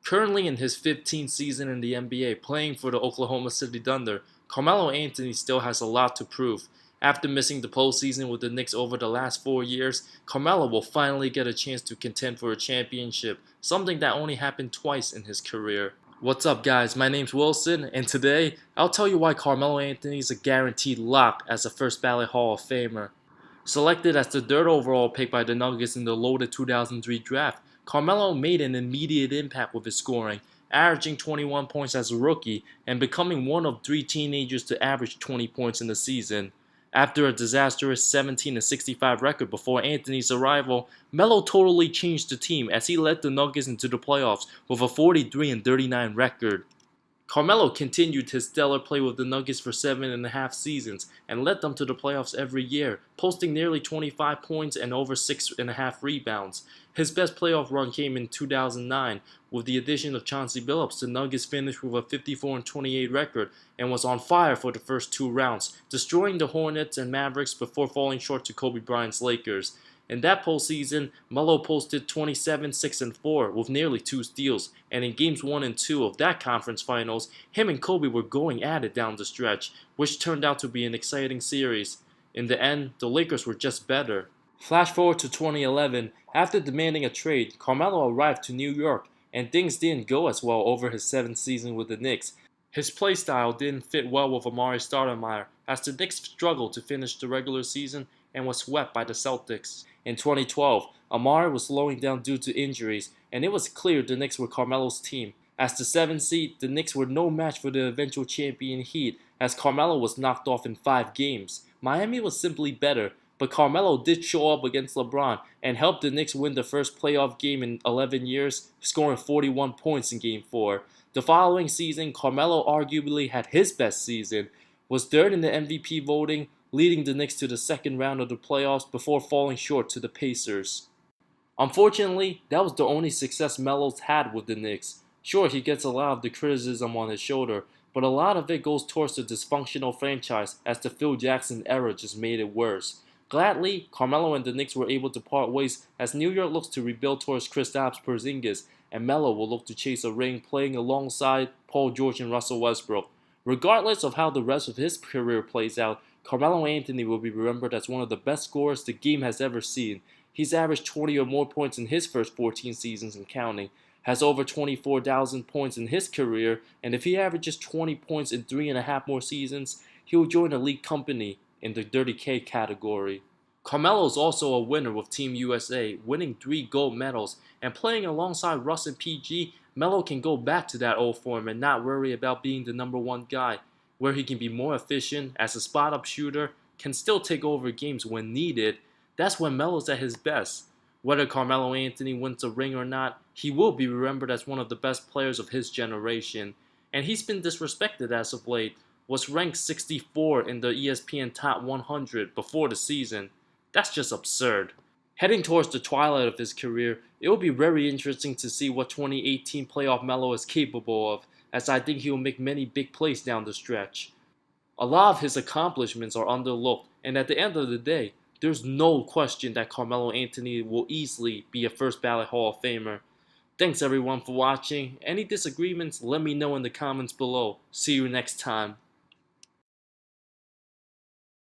Currently in his 15th season in the NBA, playing for the Oklahoma City Thunder, Carmelo Anthony still has a lot to prove. After missing the postseason with the Knicks over the last 4 years, Carmelo will finally get a chance to contend for a championship, something that only happened twice in his career. What's up, guys? My name's Wilson, and today I'll tell you why Carmelo Anthony is a guaranteed lock as a first ballot Hall of Famer. Selected as the third overall pick by the Nuggets in the loaded 2003 draft, Carmelo made an immediate impact with his scoring, averaging 21 points as a rookie and becoming one of three teenagers to average 20 points in the season. After a disastrous 17-65 record before Anthony's arrival, Melo totally changed the team as he led the Nuggets into the playoffs with a 43-39 record. Carmelo continued his stellar play with the Nuggets for 7.5 seasons and led them to the playoffs every year, posting nearly 25 points and over 6.5 rebounds. His best playoff run came in 2009. With the addition of Chauncey Billups, the Nuggets finished with a 54-28 record and was on fire for the first two rounds, destroying the Hornets and Mavericks before falling short to Kobe Bryant's Lakers. In that postseason, Melo posted 27, 6, and 4 with nearly 2 steals, and in games 1 and 2 of that conference finals, him and Kobe were going at it down the stretch, which turned out to be an exciting series. In the end, the Lakers were just better. Flash forward to 2011, after demanding a trade, Carmelo arrived to New York, and things didn't go as well over his 7th season with the Knicks. His playstyle didn't fit well with Amari Stoudemire, as the Knicks struggled to finish the regular season and was swept by the Celtics. In 2012, Amari was slowing down due to injuries, and it was clear the Knicks were Carmelo's team. As the 7th seed, the Knicks were no match for the eventual champion Heat, as Carmelo was knocked off in 5 games. Miami was simply better, but Carmelo did show up against LeBron and helped the Knicks win the first playoff game in 11 years, scoring 41 points in Game 4. The following season, Carmelo arguably had his best season, was third in the MVP voting, leading the Knicks to the second round of the playoffs before falling short to the Pacers. Unfortunately, that was the only success Melo's had with the Knicks. Sure, he gets a lot of the criticism on his shoulder, but a lot of it goes towards the dysfunctional franchise as the Phil Jackson era just made it worse. Gladly, Carmelo and the Knicks were able to part ways as New York looks to rebuild towards Kristaps Porzingis, and Melo will look to chase a ring playing alongside Paul George and Russell Westbrook. Regardless of how the rest of his career plays out, Carmelo Anthony will be remembered as one of the best scorers the game has ever seen. He's averaged 20 or more points in his first 14 seasons and counting, has over 24,000 points in his career, and if he averages 20 points in 3.5 more seasons, he will join elite company in the Dirty K category. Carmelo is also a winner with Team USA, winning 3 gold medals, and playing alongside Russ and PG, Melo can go back to that old form and not worry about being the number 1 guy, where he can be more efficient as a spot-up shooter, can still take over games when needed. That's when Melo's at his best. Whether Carmelo Anthony wins a ring or not, he will be remembered as one of the best players of his generation. And he's been disrespected as of late, was ranked 64 in the ESPN Top 100 before the season. That's just absurd. Heading towards the twilight of his career, it will be very interesting to see what 2018 playoff Melo is capable of, as I think he will make many big plays down the stretch. A lot of his accomplishments are underlooked, and at the end of the day, there's no question that Carmelo Anthony will easily be a first ballot Hall of Famer. Thanks everyone for watching. Any disagreements, let me know in the comments below. See you next time.